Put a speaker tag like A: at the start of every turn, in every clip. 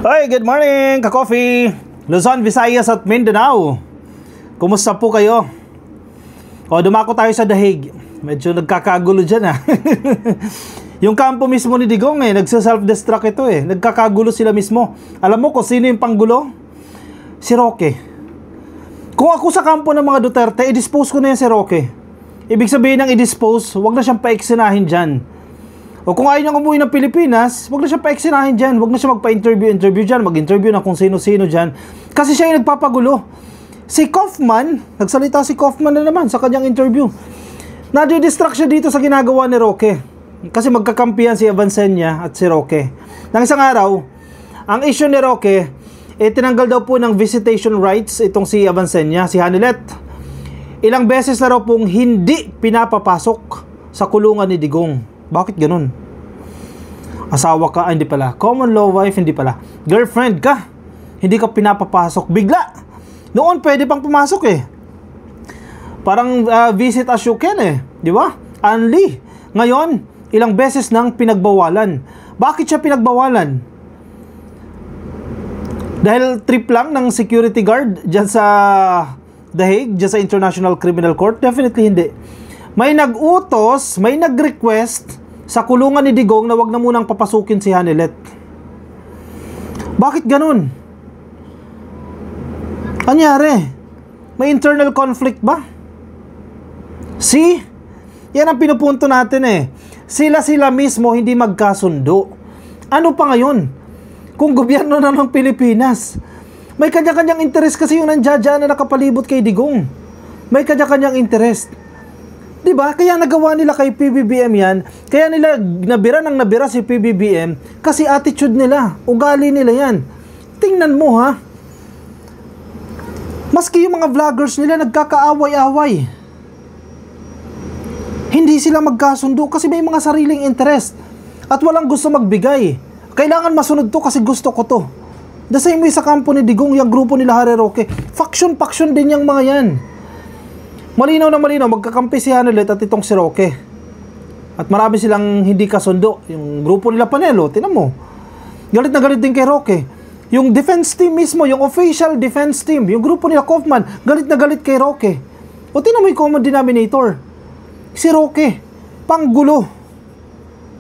A: Hey, good morning, ka-coffee! Luzon, Visayas at Mindanao. Kumusta po kayo? O, dumako tayo sa Dahig. Medyo nagkakagulo dyan Yung kampo mismo ni Digong nagsa-self-destruct ito Nagkakagulo sila mismo. Alam mo kung sino yung panggulo? Si Roque. Kung ako sa kampo ng mga Duterte, i-dispose ko na yan si Roque. Ibig sabihin ng i-dispose, wag na siyang paeksinahin dyan. O kung ayaw niyang umuwi ng Pilipinas, wag na siya paeksinahin dyan. Wag na siya magpa-interview dyan, mag-interview na kung sino-sino dyan. Kasi siya yung nagpapagulo. Si Kaufman, nagsalita si Kaufman na naman sa kanyang interview. Nadi-distract siya dito sa ginagawa ni Roque. Kasi magkakampihan si Avancenia at si Roque. Nang isang araw, ang issue ni Roque, tinanggal daw po ng visitation rights itong si Avancenia, si Hanilet. Ilang beses na raw pong hindi pinapapasok sa kulungan ni Digong. Bakit ganun? Asawa ka, hindi pala. Common law wife, hindi pala. Girlfriend ka, hindi ka pinapapasok. Bigla. Noon, pwede pang pumasok Parang visit as you can Di ba? Only. Ngayon, ilang beses nang pinagbawalan. Bakit siya pinagbawalan? Dahil trip lang ng security guard dyan sa The Hague, dyan sa International Criminal Court? Definitely hindi. May nag-utos, may nag-request sa kulungan ni Digong na wag na munang papasukin si Hanilet. Bakit ganun? Anyari? May internal conflict ba? See? Yan ang pinupunto natin Sila mismo hindi magkasundo. Ano pa ngayon? Kung gobyerno na ng Pilipinas, may kanya-kanyang interest kasi yung nandiyan na nakapalibot kay Digong. May kanya-kanyang interest. Diba? Kaya nagawa nila kay PBBM yan. Kaya nila nabira si PBBM kasi attitude nila, ugali nila yan. Tingnan mo maski yung mga vloggers nila nagkakaaway-away. Hindi sila magkasundo kasi may mga sariling interest at walang gusto magbigay. Kailangan masunod to kasi gusto ko to. The same way sa kampo ni Digong, yung grupo nila Harry Roque. Faction din yung mga yan. Malinaw na malinaw, magkakampi si Hanilet at itong si Roque. At marami silang hindi kasundo. Yung grupo nila Panelo, tinan mo. Galit na galit din kay Roque. Yung defense team mismo, yung official defense team, yung grupo nila Kaufman, galit na galit kay Roque. O tinan mo yung common denominator. Si Roque, panggulo.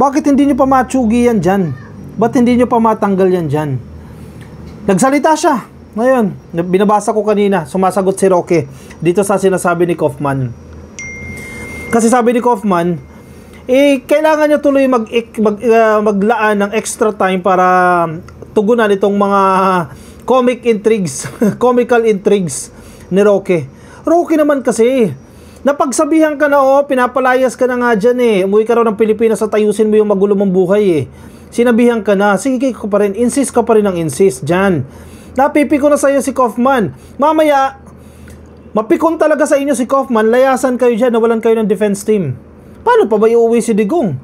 A: Bakit hindi nyo pa matsugi yan dyan? Ba't hindi nyo pa matanggal yan dyan? Nagsalita siya. Ngayon, binabasa ko kanina, sumasagot si Roque dito sa sinasabi ni Kaufman. Kasi sabi ni Kaufman, kailangan niya tuloy maglaan ng extra time para tugunan itong mga comical intrigues ni Roque. Roque naman kasi, napagsabihan ka na pinapalayas ka na nga dyan umuwi ka raw ng Pilipinas at ayusin mo yung magulo mong buhay Sinabihan ka na, sige ka pa rin, insist ka pa rin ng insist dyan. Napipi ko na sa iyo si Kaufman. Mamaya, mapikon talaga sa inyo si Kaufman, layasan kayo dyan, nawalan kayo ng defense team. Paano pa ba iuwi si Digong?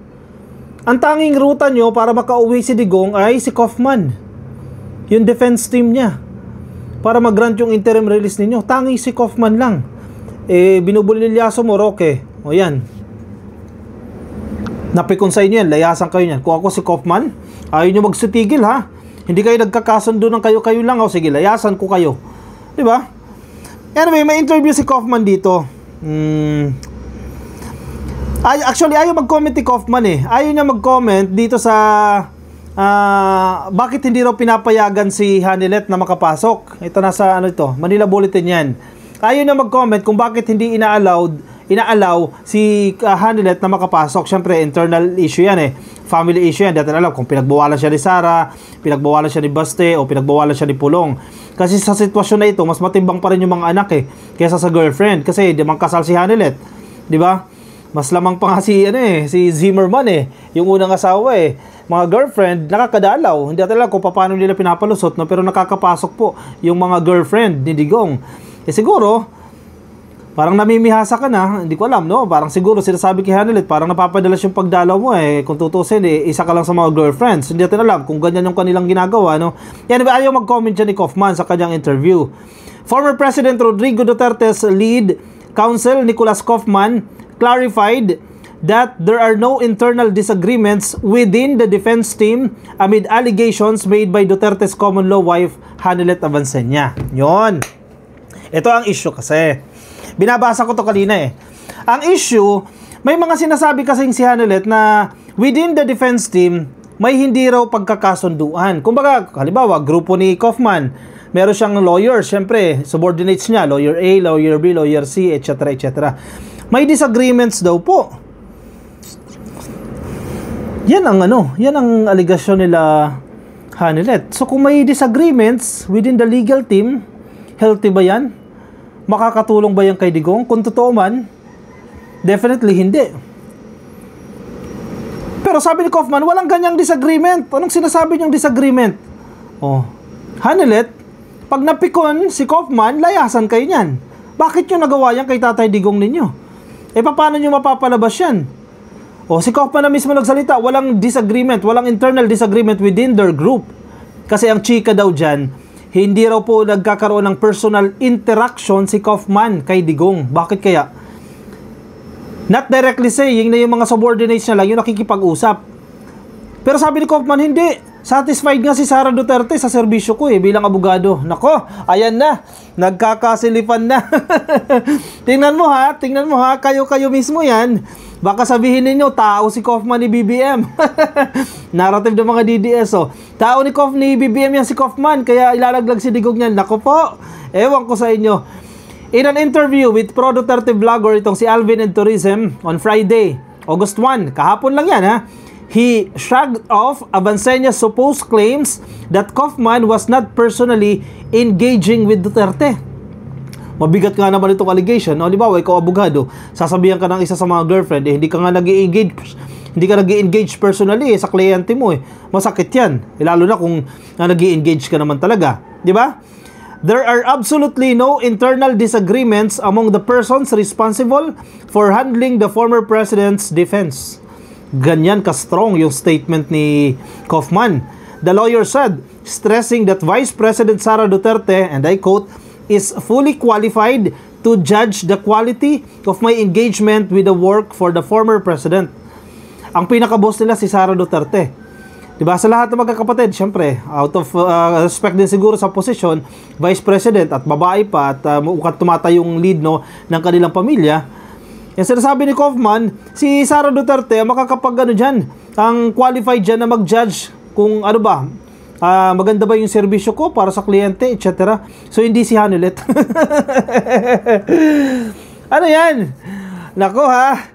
A: Ang tanging ruta nyo para makauwi si Digong ay si Kaufman. Yung defense team niya. Para mag-grant yung interim release ninyo. Tanging si Kaufman lang. Binubulilyaso mo, Roque. O yan. Napikon sa inyo yan, layasan kayo yan. Kung ako si Kaufman, ayaw nyo magsutigil Hindi kayo nagkakasundo ng kayo-kayo lang. Sige, layasan ko kayo. Diba? Anyway, may interview si Kaufman dito. Actually, ayaw mag-comment ni Kaufman Ayaw niya mag-comment dito sa bakit hindi raw pinapayagan si Hanilet na makapasok. Ito nasa Manila Bulletin yan. Ayaw niya mag-comment kung bakit hindi inaalaw si Hanilet na makapasok. Siyempre, internal issue yan Family issue yan. Dati alam kung pinagbawalan siya ni Sara, pinagbawalan siya ni Baste, o pinagbawalan siya ni Pulong. Kasi sa sitwasyon na ito, mas matimbang pa rin yung mga anak kaysa sa girlfriend. Kasi di man kasal si Hanilet. Di ba? Mas lamang pa nga si Zimmerman yung unang asawa Mga girlfriend, nakakadalaw. Hindi natin alam kung paano nila pinapalusot, pero nakakapasok po yung mga girlfriend ni Digong. Siguro, parang namimihasa ka na, hindi ko alam, Parang siguro sinasabi kay Hanilet, parang napapadalas yung pagdalaw mo Kung tutusin, isa ka lang sa mga girlfriends. Hindi natin alam kung ganyan yung kanilang ginagawa, Yan, ayaw mag-comment dyan ni Kaufman sa kanyang interview. Former President Rodrigo Duterte's lead counsel, Nicolas Kaufman, clarified that there are no internal disagreements within the defense team amid allegations made by Duterte's common law wife, Hanilet Avancenia. Yon. Ito ang issue kasi. Binabasa ko to kanina eh. Ang issue, may mga sinasabi kasing si Hanilet na within the defense team, may hindi raw pagkakasunduan. Kumbaga, halimbawa, grupo ni Kaufman, meron siyang lawyer, syempre, subordinates niya, lawyer A, lawyer B, lawyer C, etc. etc. May disagreements daw po. Yan ang aligasyon nila Hanilet. So kung may disagreements within the legal team, healthy ba yan? Makakatulong ba yan kay Digong? Kung totoo man, definitely hindi. Pero sabi ni Kaufman, walang ganyang disagreement. Anong sinasabi niyang disagreement? Oh, Hanilet, pag napikon si Kaufman, layasan kayo niyan. Bakit nyo nagawa yan kay Tatay Digong ninyo? Paano nyo mapapalabas yan? O, si Kaufman na mismo nagsalita, walang disagreement, walang internal disagreement within their group. Kasi ang chika daw dyan, hindi raw po nagkakaroon ng personal interaction si Kaufman kay Digong. Bakit kaya? Not directly saying na yung mga subordinates niya lang yung nakikipag-usap. Pero sabi ni Kaufman, hindi. Satisfied nga si Sara Duterte sa serbisyo ko bilang abogado. Nako, ayan na. Nagkakasilipan na. Tingnan mo ha, kayo mismo yan. Baka sabihin ninyo, tao si Kaufman ni BBM. Narrative ng mga DDS. Tao ni BBM yan si Kaufman, kaya ilalaglag si Digong niyan. Nako po, ewan ko sa inyo. In an interview with pro-Duterte vlogger itong si Alvin and Tourism on Friday, August 1, kahapon lang yan ha, he shrugged off Avancenia's supposed claims that Kaufman was not personally engaging with Duterte. Mabigat nga naman itong allegation. O, halimbawa, ikaw abogado, sasabihan ka ng isa sa mga girlfriend, hindi ka nag-i-engage personally sa kliyente mo Masakit yan. Lalo na kung nag-i-engage ka naman talaga. Di ba? There are absolutely no internal disagreements among the persons responsible for handling the former president's defense. Ganyan ka-strong yung statement ni Kaufman. The lawyer said, stressing that Vice President Sara Duterte, and I quote, is fully qualified to judge the quality of my engagement with the work for the former president. Ang pinaka-boss nila si Sara Duterte. Diba? Sa lahat ng magkakapatid, syempre, out of respect din siguro sa posisyon, Vice President at babae pa at mukhang tumatay yung lead ng kanilang pamilya. Yung sinasabi ni Kaufman, si Sara Duterte makakapag dyan, ang qualified dyan na mag-judge kung maganda ba yung serbisyo ko para sa kliyente, etc. So, hindi si Hanilet. Ano yan? Nako ha,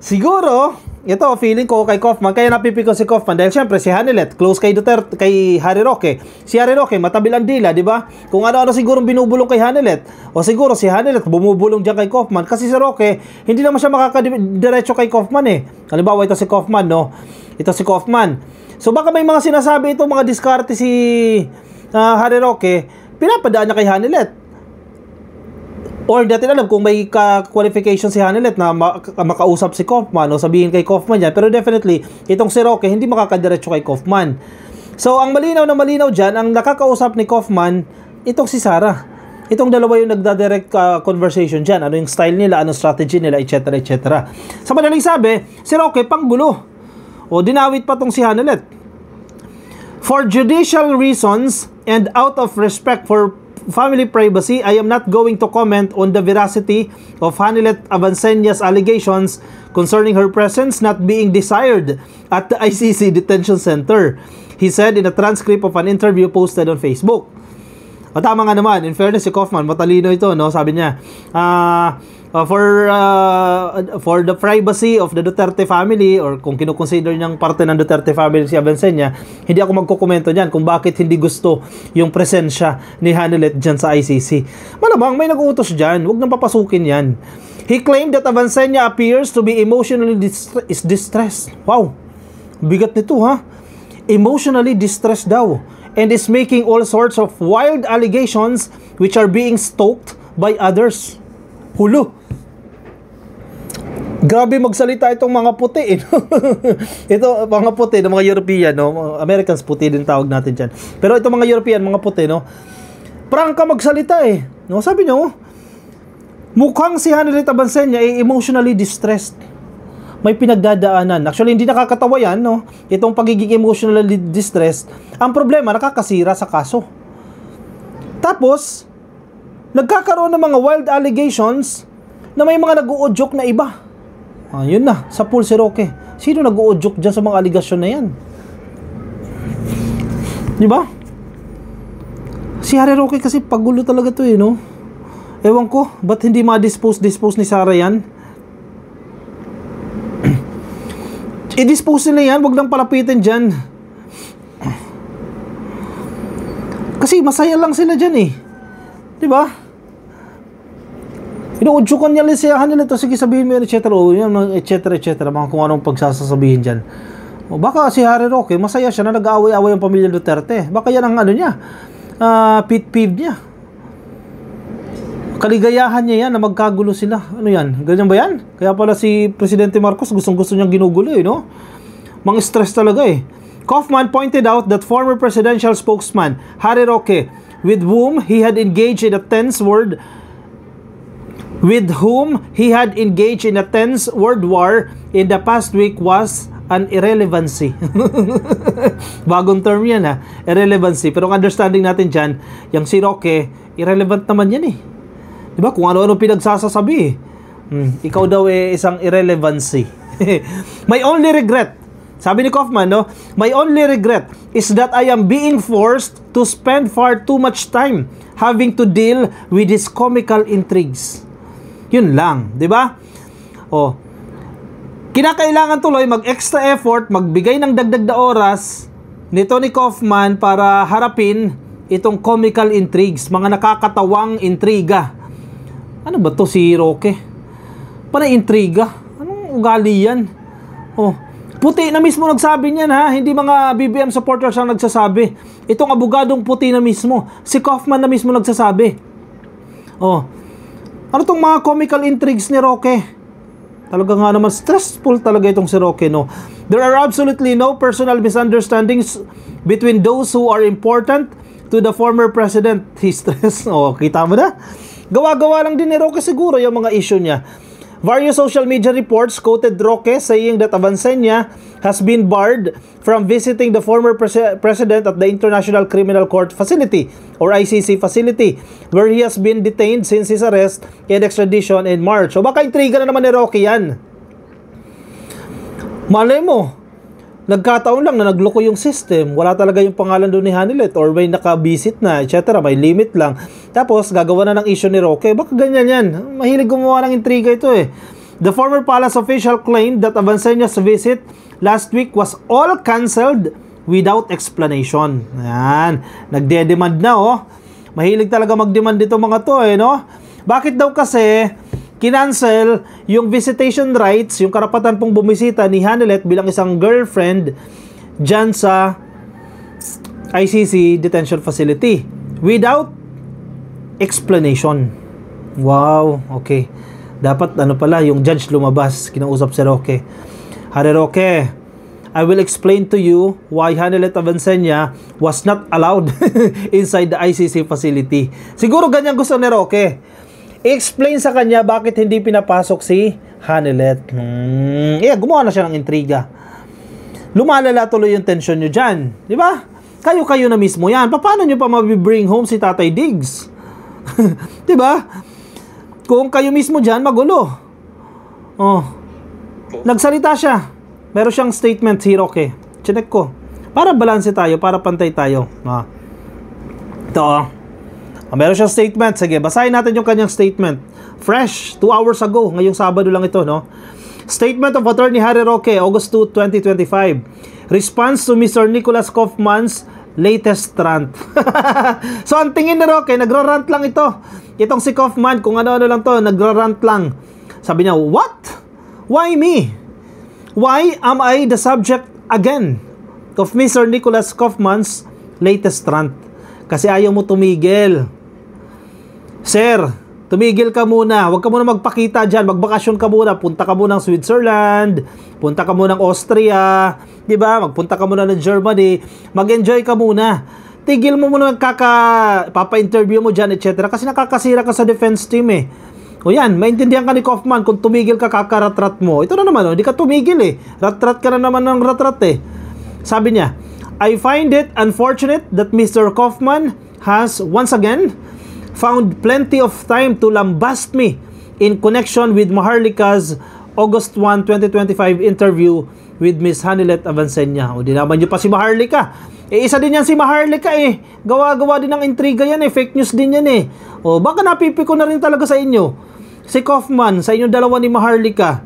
A: siguro, ito, feeling ko kay Kaufman, kaya napipiko si Kaufman dahil syempre si Hanilet, close kay Duterte, kay Harry Roque. Si Harry Roque, matabil ang dila, di ba? Kung ano-ano siguro binubulong kay Hanilet. O siguro si Hanilet bumubulong diyan kay Kaufman kasi si Roque, hindi naman siya makakadiretso kay Kaufman Halimbawa, ito si Kaufman, Ito si Kaufman. So baka may mga sinasabi itong mga diskarte si Harry Roque, pinapadaan niya kay Hanilet. Or natin alam kung may qualification si Hanilet na makausap si Kaufman o sabihin kay Kaufman yan. Pero definitely, itong si Roque hindi makakadiretso kay Kaufman. So, ang malinaw dyan, ang nakakausap ni Kaufman, itong si Sara. Itong dalawa yung nagda-direct conversation dyan. Ano yung style nila, anong strategy nila, etc. etc. Sa madaling sabi, si Roque panggulo. O dinawit pa tong si Hanilet. For judicial reasons and out of respect for family privacy, I am not going to comment on the veracity of Hanilet Avancenia's allegations concerning her presence not being desired at the ICC detention center, he said in a transcript of an interview posted on Facebook. O tama nga naman, in fairness si Kaufman, matalino ito, sabi niya, for the privacy of the Duterte family, or kung kinukonsider niyang parte ng Duterte family si Avancenia, hindi ako magkukomento niyan kung bakit hindi gusto yung presensya ni Hanilet dyan sa ICC. Malamang may nag-uutos dyan, huwag nang papasukin yan. He claimed that Avancenia appears to be emotionally distressed. Wow, bigat nito ha. Emotionally distressed daw, and is making all sorts of wild allegations which are being stoked by others. Hulo. Grabe magsalita itong mga puti. Ito, mga puti, ng mga European, Americans puti din tawag natin dyan. Pero itong mga European, mga puti, prangka magsalita Sabi nyo, mukhang si Hanilet Avancenia ay emotionally distressed. may pinagdadaanan. Actually, hindi nakakatawa yan, no? Itong pagiging emotional distress. Ang problema, nakakasira sa kaso. Tapos, nagkakaroon ng mga wild allegations na may mga nag-uudyok na iba. Yun na, sa pool si Roque. Sino nag-uudyok dyan sa mga aligasyon na yan? Di ba? Si Harry Roque kasi pagulo talaga to no? Ewan ko, ba't hindi ma-dispose ni Sarah yan? I-dispose nila yan, wag lang palapitin dyan. Kasi masaya lang sila dyan di ba? Inuudyokan niya lisayahan nila to, sige sabihin mo yan, etc. Mga kung anong pagsasasabihin dyan. Baka si Harry Roque, masaya siya na nag-aaway-aaway ang pamilya Duterte. Baka yan ang niya, pet peeve niya. Kaligayahan niya yan na magkagulo sila. Ano yan? Ganyan ba yan? Kaya pala si Presidente Marcos gustong-gusto niyang ginugulo no? Mang stress talaga Kaufman pointed out that former presidential spokesman Harry Roque, with whom he had engaged in a tense word war in the past week was an irrelevancy. Bagong term yan irrelevancy. Pero ang understanding natin dyan, yung si Roque, irrelevant naman yan diba? Kung ano-ano pinagsasasabi ikaw daw isang irrelevancy. My only regret, sabi ni Kaufman, my only regret is that I am being forced to spend far too much time having to deal with these comical intrigues. Yun lang, di ba? Kinakailangan tuloy mag-extra effort, magbigay ng dagdag na oras nito ni Kaufman para harapin itong comical intrigues, mga nakakatawang intriga. Ano ba to si Roque? Panay intriga? Anong ugali yan? Puti na mismo nagsabi niyan hindi mga BBM supporters ang nagsasabi. Itong abogadong puti na mismo, si Kaufman na mismo nagsasabi. Ano tong mga comical intrigues ni Roque? Talaga nga naman, stressful talaga itong si Roque, There are absolutely no personal misunderstandings between those who are important to the former president. He stress. Kita mo na? Gawa-gawa lang din ni Roque siguro yung mga issue niya. Various social media reports quoted Roque saying that Avancenia has been barred from visiting the former president at the International Criminal Court facility or ICC facility where he has been detained since his arrest and extradition in March. So baka intriga na naman ni Roque yan. Malay mo, nagkataon lang na nagloko yung system. Wala talaga yung pangalan doon ni Hanilet or may nakabisit na, etc. May limit lang. Tapos, gagawa na ng issue ni Roque. Baka ganyan yan. Mahilig gumawa ng intriga ito The former palace official claimed that Avancenia's visit last week was all cancelled without explanation. Ayan. Nagde-demand na Mahilig talaga mag-demand dito mga to Bakit daw kasi kinancel yung visitation rights, yung karapatan pong bumisita ni Hanilet bilang isang girlfriend dyan sa ICC detention facility without explanation. Wow, okay. Dapat pala, yung judge lumabas, kinausap si Roque. Harry Roque, I will explain to you why Hanilet Avancenia was not allowed inside the ICC facility. Siguro ganyan gusto ni Roque. I-explain sa kanya bakit hindi pinapasok si Hanilet. Gumawa na siya ng intriga. Lumalala tuloy yung tension nyo dyan. Di ba? Kayo-kayo na mismo yan. Paano nyo pa mabibring home si Tatay Diggs? Di ba? Kung kayo mismo dyan, magulo. Nagsalita siya. Meron siyang statement si Roque. Chinek ko. Para balanse tayo, para pantay tayo. Ito meron siyang statement. Sige, basahin natin yung kanyang statement. Fresh, 2 hours ago. Ngayong Sabado lang ito, Statement of Attorney Harry Roque, August 2, 2025. Response to Mr. Nicholas Kaufman's latest rant. So, ang tingin ni Roque, nagra-rant lang ito. Itong si Kaufman, kung ano-ano lang to, nagra-rant lang. Sabi niya, what? Why me? Why am I the subject again of Mr. Nicholas Kaufman's latest rant? Kasi ayaw mo tumigil. Sir, tumigil ka muna. Huwag ka muna magpakita dyan. Magbakasyon ka muna. Punta ka muna ng Switzerland. Punta ka muna ng Austria. Diba? Magpunta ka muna ng Germany. Mag-enjoy ka muna. Tigil mo muna papa-interview mo dyan, etc. Kasi nakakasira ka sa defense team O yan, maintindihan ka ni Kaufman kung tumigil ka kakaratrat mo. Ito na naman, hindi ka tumigil eh. Ratrat ka na naman ng ratrat eh. Sabi niya, I find it unfortunate that Mr. Kaufman has once again found plenty of time to lambast me in connection with Maharlika's August 1, 2025 interview with Miss Hanilet Avancenia. O di naman nyo pa si Maharlika. Isa din yan si Maharlika eh. Gawa-gawa din ng intriga yan eh. Fake news din yan eh. O baka napipiko na rin talaga sa inyo. Si Kaufman, sa inyong dalawa ni Maharlika.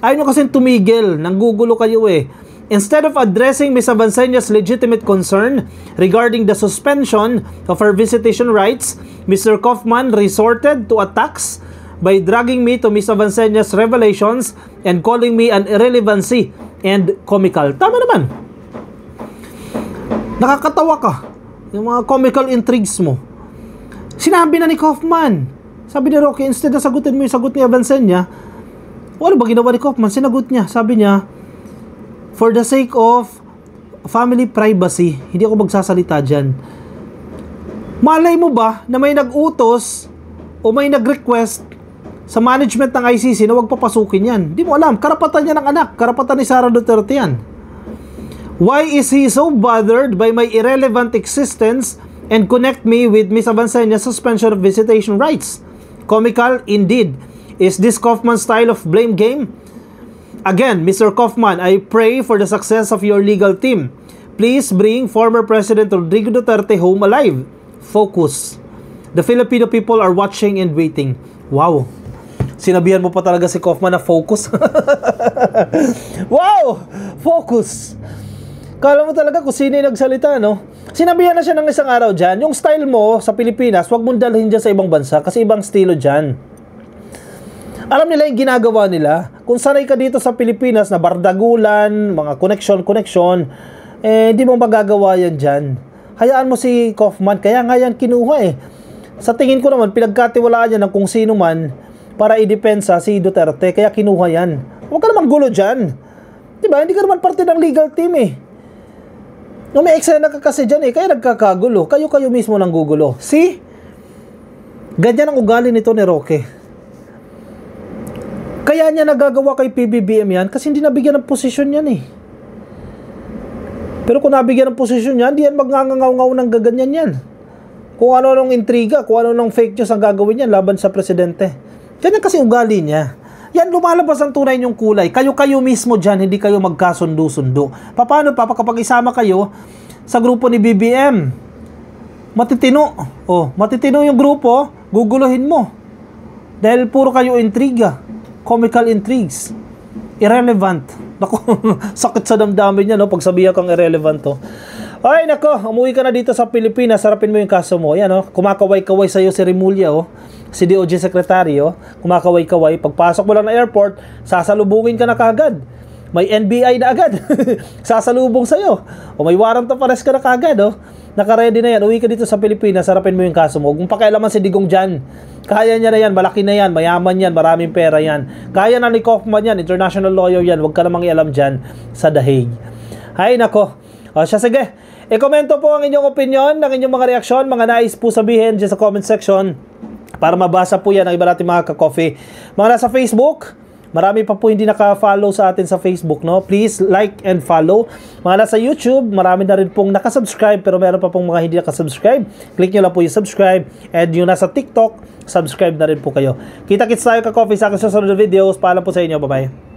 A: Ayaw nyo kasing tumigil. Nanggugulo kayo eh. Instead of addressing Miss Avancenia's legitimate concern regarding the suspension of her visitation rights, Mr. Kaufman resorted to attacks by dragging me to Miss Avancenia's revelations and calling me an irrelevancy and comical. Tama naman. Nakakatawa ka. Yung mga comical intrigues mo. Sinabi na ni Kaufman. Sabi ni Rocky, instead na sagutin mo yung sagot ni Avancenia, ano ba ginawa ni Kaufman? Sinagot niya. Sabi niya, for the sake of family privacy, hindi ako magsasalita dyan. Malay mo ba na may nag-utos o may nag-request sa management ng ICC na huwag papasukin yan? Hindi mo alam. Karapatan niya ng anak. Karapatan ni Sara Duterte yan. Why is he so bothered by my irrelevant existence and connect me with Miss Avancenia's suspension of visitation rights? Comical indeed. Is this Kaufman's style of blame game? Again, Mr. Kaufman, I pray for the success of your legal team. Please bring former President Rodrigo Duterte home alive. Focus. The Filipino people are watching and waiting. Wow. Sinabihan mo pa talaga si Kaufman na focus. Wow! Focus. Kala mo talaga kung sino yung nagsalita, no? Sinabihan na siya ng isang araw dyan, yung style mo sa Pilipinas, wag mong dalhin dyan sa ibang bansa kasi ibang estilo dyan. Alam nila yung ginagawa nila. Kung sanay ka dito sa Pilipinas na bardagulan, mga connection, hindi mo magagawa yan dyan. Hayaan mo si Kaufman, kaya nga yan kinuha eh. Sa tingin ko naman, pinagkatiwalaan yan ng kung sino man para idepensa si Duterte, kaya kinuha yan. Huwag ka namang gulo dyan. Diba? Hindi ka naman parte ng legal team eh. No, may eksena ka kasi dyan eh, kaya nagkakagulo. Kayo mismo nang gugulo. See? Ganyan ang ugali nito ni Roque. Kaya niya nagagawa kay PBBM yan kasi hindi nabigyan ng posisyon yan eh. Pero kung nabigyan ng posisyon yan, hindi yan magngangaw-ngaw ng gaganyan yan. Kung ano-anong intriga, kung ano-anong fake news ang gagawin yan laban sa presidente. Ganyan kasi ugali niya. Yan, lumalabas ang tunay niyong kulay. Kayo mismo dyan, hindi kayo magkasundo-sundo. Paano pa kapag isama kayo sa grupo ni BBM? Matitino. Oh, matitino yung grupo, guguluhin mo. Dahil puro kayo intriga. Comical intrigues. Irrelevant. Naku, sakit sa damdamin niya, no? Pag sabihan kang irrelevant, to. Ay, nako, umuwi ka na dito sa Pilipinas, sarapin mo yung kaso mo. Yan, no? Kumakaway-kaway sa'yo si Remulla, oh. Si DOJ Secretary, oh. Kumakaway-kaway. Pagpasok mo lang na airport, sasalubungin ka na kagad. May NBI na agad. Sasalubong sa'yo. O may warrant of arrest ka na kagad, oh. Naka-ready na yan. Uwi ka dito sa Pilipinas, sarapin mo yung kaso mo. Kung pakialaman si Digong dyan, kaya niya na yan, malaki na yan, mayaman yan, maraming pera yan. Kaya na ni Kaufman yan, international lawyer yan, huwag ka namang ialam dyan sa The Hague. Hay nako. O siya, sige. I-komento po ang inyong opinion, ang inyong mga reaksyon, mga nais po sabihin dyan sa comment section para mabasa po yan ng iba natin mga ka-coffee. Mga nasa Facebook, marami pa po hindi naka-follow sa atin sa Facebook, no? Please like and follow. Mga nasa YouTube, marami na rin pong nakasubscribe pero meron pa pong mga hindi nakasubscribe. Click nyo lang po yung subscribe. And yung nasa TikTok, subscribe na rin po kayo. Kita-kits tayo ka-coffee sa akin sa susunod na videos. Paalam po sa inyo. Bye-bye.